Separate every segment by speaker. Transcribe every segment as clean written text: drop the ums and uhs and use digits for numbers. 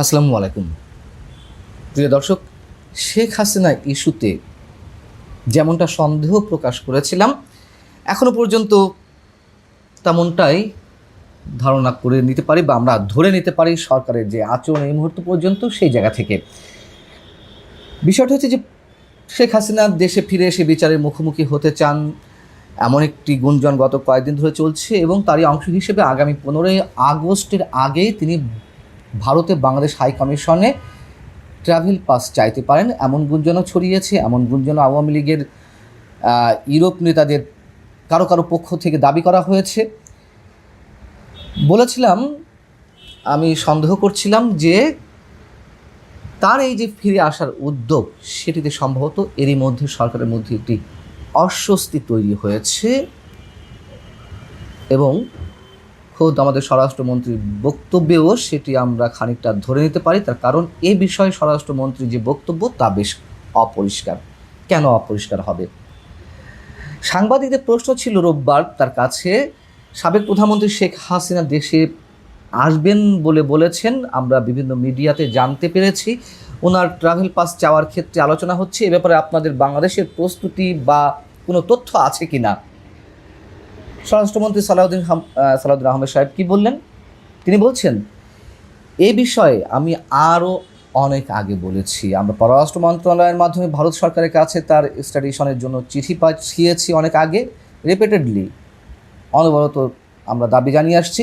Speaker 1: আসসালামু আলাইকুম। প্রিয় দর্শক, শেখ হাসিনা ইস্যুতে যেমনটা সন্দেহ প্রকাশ করেছিলাম, এখনো পর্যন্ত তেমনটাই ধারণা করে নিতে পারি বা আমরা ধরে নিতে পারি সরকারের যে আচরণ এই মুহূর্ত পর্যন্ত সেই জায়গা থেকে। বিষয়টা হচ্ছে যে শেখ হাসিনা দেশে ফিরে এসে বিচারের মুখোমুখি হতে চান, এমন একটি গুঞ্জন গত কয়েকদিন ধরে চলছে এবং তারই অংশ হিসেবে আগামী 15ই আগস্টের আগেই তিনি ভারতে বাংলাদেশ হাই কমিশনে ট্রাভেল পাস চাইতে পারেন, এমন গুঞ্জনও ছড়িয়েছে। এমন গুঞ্জনও আওয়ামী লীগের ইউরোপ নেতাদের কারো কারো পক্ষ থেকে দাবি করা হয়েছে। বলেছিলাম, আমি সন্দেহ করছিলাম যে তার এই যে ফিরে আসার উদ্যোগ, সেটিতে সম্ভবত এরই মধ্যে সরকারের মধ্যে একটি অস্বস্তি তৈরি হয়েছে এবং খোদ আমাদের স্বরাষ্ট্রমন্ত্রীর বক্তব্যেও সেটি আমরা খানিকটা ধরে নিতে পারি। তার কারণ এ বিষয়ে স্বরাষ্ট্রমন্ত্রীর যে বক্তব্য তা বেশ অপরিষ্কার। কেন অপরিষ্কার হবে? সাংবাদিকদের প্রশ্ন ছিল রোববার তার কাছে, সাবেক প্রধানমন্ত্রী শেখ হাসিনা দেশে আসবেন বলে বলেছেন, আমরা বিভিন্ন মিডিয়াতে জানতে পেরেছি। ওনার ট্রাভেল পাস চাওয়ার ক্ষেত্রে আলোচনা হচ্ছে, এ ব্যাপারে আপনাদের বাংলাদেশের প্রস্তুতি বা কোনো তথ্য আছে কি না? স্বরাষ্ট্রমন্ত্রী সালাউদ্দিন আহমেদ সাহেব কি বললেন? তিনি বলছেন, এই বিষয়ে আমি আরও অনেক আগে বলেছি। আমরা পররাষ্ট্র মন্ত্রণালয়ের মাধ্যমে ভারত সরকারের কাছে তার এক্সট্রাডিশনের জন্য চিঠি পাঠিয়েছি অনেক আগে, রিপিটেডলি, অনবরত আমরা দাবি জানিয়ে আসছি।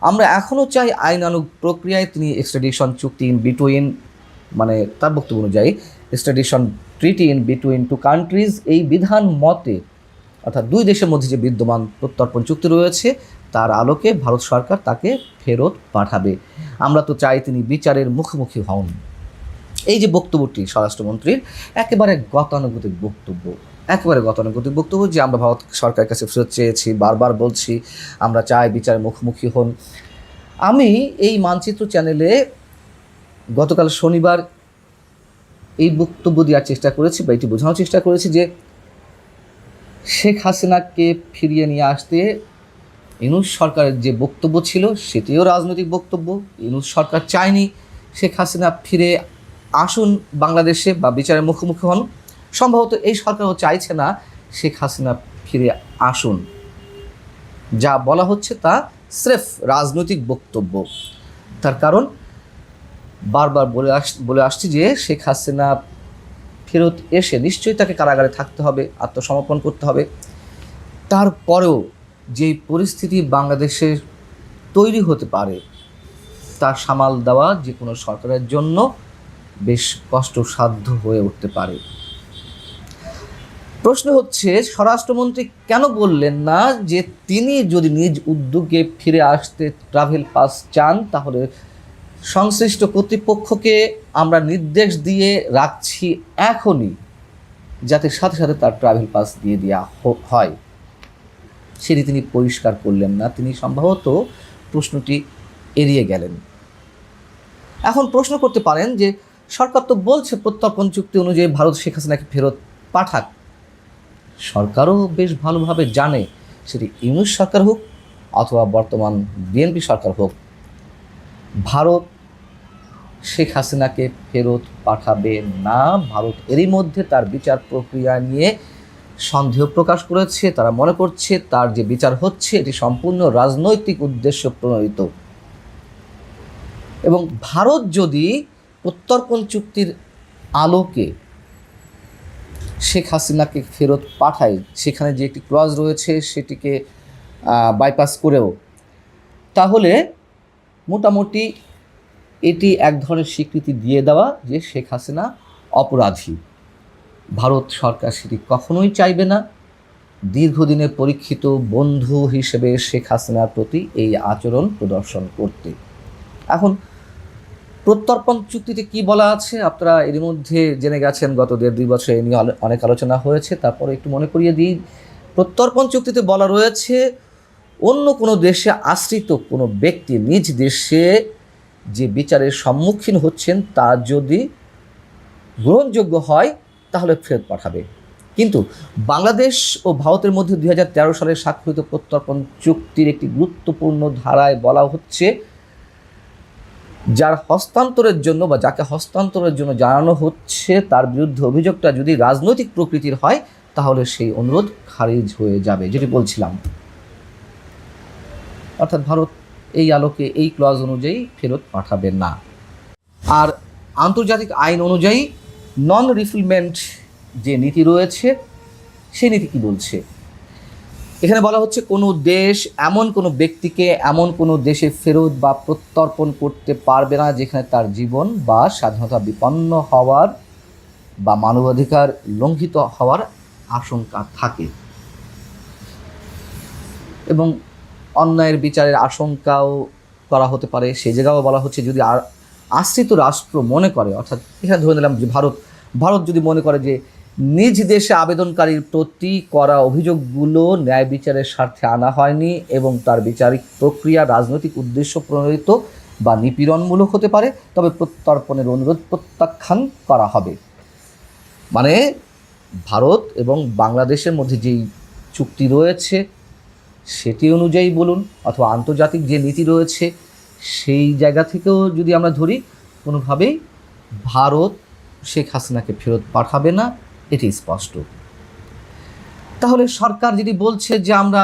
Speaker 1: আমরা এখনও চাই আইনানুগ প্রক্রিয়ায় তিনি এক্সট্রাডিশন চুক্তি ইন বিটুইন, মানে তার বক্তব্য অনুযায়ী extradition treaty in between two countries, এই বিধান মতে অর্থাৎ দুই দেশের মধ্যে যে বিদ্যমান প্রত্যর্পণ চুক্তি রয়েছে তার আলোকে ভারত সরকার তাকে ফেরত পাঠাবে। আমরা তো চাই তিনি বিচারের মুখোমুখি হন। এই যে বক্তব্যটি স্বরাষ্ট্রমন্ত্রীর, একেবারে গতানুগতিক বক্তব্য যে আমরা ভারত সরকারের কাছে ফেরত চেয়েছি, বারবার বলছি আমরা চাই বিচারের মুখোমুখি হন। আমি এই মানচিত্র চ্যানেলে গতকাল শনিবার এই বক্তব্য দেওয়ার চেষ্টা করেছি বা এটি বোঝানোর চেষ্টা করেছি যে শেখ হাসিনাকে ফিরিয়ে নিয়ে আসতে ইউনূস সরকারের যে বক্তব্য ছিল সেটিও রাজনৈতিক বক্তব্য। ইউনূস সরকার চায়নি শেখ হাসিনা ফিরে আসুন বাংলাদেশে বা বিচারের মুখোমুখি হন। সম্ভবত এই সরকারও চাইছে না শেখ হাসিনা ফিরে আসুন। যা বলা হচ্ছে তা স্রেফ রাজনৈতিক বক্তব্য। তার কারণ বারবার বলে আসছি যে শেখ হাসিনা ফেরত এসে নিশ্চয়ই তাকে কারাগারে থাকতে হবে, আত্মসমর্পণ করতে হবে। তারপরেও যেই পরিস্থিতি বাংলাদেশে তৈরি হতে পারে তা সামাল দেওয়া যে কোনো সরকারের জন্য বেশ কষ্টসাধ্য হয়ে উঠতে পারে। প্রশ্ন হচ্ছে, স্বরাষ্ট্রমন্ত্রী কেন বললেন না যে তিনি যদি নিজ উদ্যোগে ফিরে আসতে ট্রাভেল পাস চান তাহলে সংশ্লিষ্ট কর্তৃপক্ষকে আমরা নির্দেশ দিয়ে রাখছি এখনই, যাতে সাথে সাথে তার ট্রাভেল পাস দিয়ে দেওয়া হয়। সেটি তিনি পরিষ্কার করলেন না। তিনি সম্ভবত প্রশ্নটি এড়িয়ে গেলেন। এখন প্রশ্ন করতে পারেন যে সরকার তো বলছে প্রত্যর্পণ চুক্তি অনুযায়ী ভারত শেখ হাসিনাকে ফেরত পাঠাক। সরকারও বেশ ভালোভাবে জানে, সেটি ইউনূস সরকার হোক অথবা বর্তমান বিএনপি সরকার হোক, ভারত শেখ হাসিনাকে ফেরত পাঠাবে না। ভারত এরই মধ্যে তার বিচার প্রক্রিয়া নিয়ে সন্দেহ প্রকাশ করেছে। তারা মনে করছে তার যে বিচার হচ্ছে এটি সম্পূর্ণ রাজনৈতিক উদ্দেশ্য প্রণোদিত এবং ভারত যদি প্রত্যর্পণ চুক্তির আলোকে শেখ হাসিনাকে ফেরত পাঠায়, সেখানে যে একটি ক্লজ রয়েছে সেটিকে বাইপাস করেও, তাহলে মোটামুটি এটি এক ধরনের স্বীকৃতি দিয়ে দেওয়া যে শেখ হাসিনা অপরাধী। ভারত সরকার সেটি কখনোই চাইবে না। দীর্ঘদিনের পরীক্ষিত বন্ধু হিসেবে শেখ হাসিনার প্রতি এই আচরণ প্রদর্শন করতে। এখন প্রত্যর্পণ চুক্তিতে কি বলা আছে আপনারা এর মধ্যে জেনে গেছেন। গত 1.5-2 বছর এ নিয়ে অনেক আলোচনা হয়েছে। তারপরে একটু মনে করিয়ে দিই, প্রত্যর্পণ চুক্তিতে বলা রয়েছে অন্য কোনো দেশে আশ্রিত কোনো ব্যক্তি নিজ দেশে যে বিচারের সম্মুখীন হচ্ছেন তা যদি গ্রহণযোগ্য হয় তাহলে ফেরত পাঠাবে। কিন্তু বাংলাদেশ ও ভারতের মধ্যে 2013 সালে স্বাক্ষরিত প্রত্যর্পণ চুক্তির একটি গুরুত্বপূর্ণ ধারায় বলা হচ্ছে যার হস্তান্তরের জন্য বা যাকে হস্তান্তরের জন্য জানানো হচ্ছে তার বিরুদ্ধে অভিযোগটা যদি রাজনৈতিক প্রকৃতির হয় তাহলে সেই অনুরোধ খারিজ হয়ে যাবে, যেটি বলছিলাম। অর্থাৎ ভারত এই আলোকে এই ক্লজ অনুযায়ী ফেরত পাঠাবে না। আর আন্তর্জাতিক আইন অনুযায়ী নন রিফিলমেন্ট যে নীতি রয়েছে সেই নীতি কী বলছে? এখানে বলা হচ্ছে কোনো দেশ এমন কোনো ব্যক্তিকে এমন কোনো দেশে ফেরত বা প্রত্যর্পণ করতে পারবে না যেখানে তার জীবন বা স্বাধীনতা বিপন্ন হওয়ার বা মানবাধিকার লঙ্ঘিত হওয়ার আশঙ্কা থাকে, এবং অন্যায়ের বিচারের আশঙ্কাও করা হতে পারে। সেই জায়গাও বলা হচ্ছে যদি আশ্রিত রাষ্ট্র মনে করে, অর্থাৎ এখানে ধরে নিলাম যে ভারত যদি মনে করে যে নিজ দেশে আবেদনকারীর প্রতি করা অভিযোগগুলো ন্যায় বিচারের স্বার্থে আনা হয়নি এবং তার বিচারিক প্রক্রিয়া রাজনৈতিক উদ্দেশ্য প্রণোদিত বা নিপীড়নমূলক হতে পারে, তবে প্রত্যর্পণের অনুরোধ প্রত্যাখ্যান করা হবে। মানে ভারত এবং বাংলাদেশের মধ্যে যেই চুক্তি রয়েছে সেটি অনুযায়ী বলুন অথবা আন্তর্জাতিক যে নীতি রয়েছে সেই জায়গা থেকেও যদি আমরা ধরি, কোনোভাবেই ভারত শেখ হাসিনাকে ফেরত পাঠাবে না, এটি স্পষ্ট। তাহলে সরকার যদি বলছে যে আমরা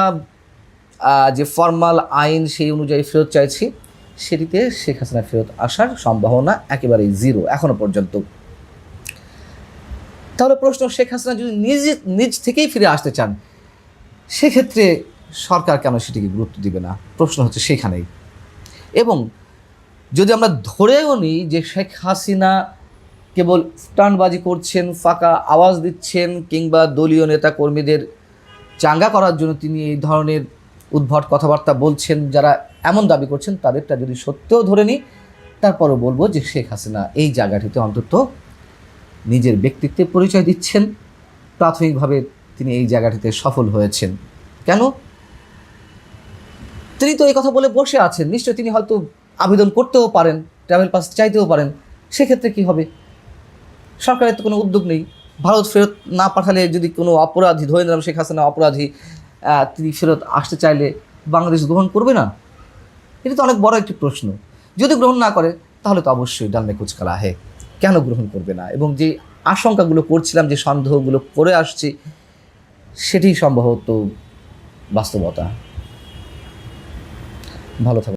Speaker 1: যে ফর্মাল আইন সেই অনুযায়ী ফেরত চাইছি, সেটিতে শেখ হাসিনা ফেরত আসার সম্ভাবনা একেবারেই জিরো এখনো পর্যন্ত। তাহলে প্রশ্ন, শেখ হাসিনা যদি নিজ থেকেই ফিরে আসতে চান সেক্ষেত্রে সরকার কেন সেটিকে গুরুত্ব দিবে না? প্রশ্ন হচ্ছে সেখানেই। এবং যদি আমরা ধরেও নিই যে শেখ হাসিনা কেবল স্টান্টবাজি করছেন, ফাঁকা আওয়াজ দিচ্ছেন, কিংবা দলীয় নেতা কর্মীদের চাঙ্গা করার জন্য তিনি এই ধরনের উদ্ভট কথাবার্তা বলছেন, যারা এমন দাবি করছেন তাদেরটা যদি সত্যিও ধরে নিই, তারপরও বলবো যে শেখ হাসিনা এই জায়গাটিতে অন্তত নিজের ব্যক্তিত্বের পরিচয় দিচ্ছেন। প্রাথমিকভাবে তিনি এই জায়গাটিতে সফল হয়েছেন। কেন? তিনি তো এই কথা বলে বসে আছেন, নিশ্চয়ই তিনি হয়তো আবেদন করতেও পারেন, ট্রাভেল পাস চাইতেও পারেন। সেক্ষেত্রে কি হবে? সরকারের তো কোনো উদ্যোগ নেই। ভারত ফেরত না পাঠালে যদি কোনো অপরাধী, ধরে নিলাম শেখ হাসিনা অপরাধী, তিনি ফেরত আসতে চাইলে বাংলাদেশ গ্রহণ করবে না? এটা তো অনেক বড় একটি প্রশ্ন। যদি গ্রহণ না করে তাহলে তো অবশ্যই ডালমে কুচকালা হে, কেন গ্রহণ করবে না? এবং যে আশঙ্কাগুলো করছিলাম, যে সন্দেহগুলো করে আসছি, সেটি সম্ভবত বাস্তবতা। ভালো থাকবে।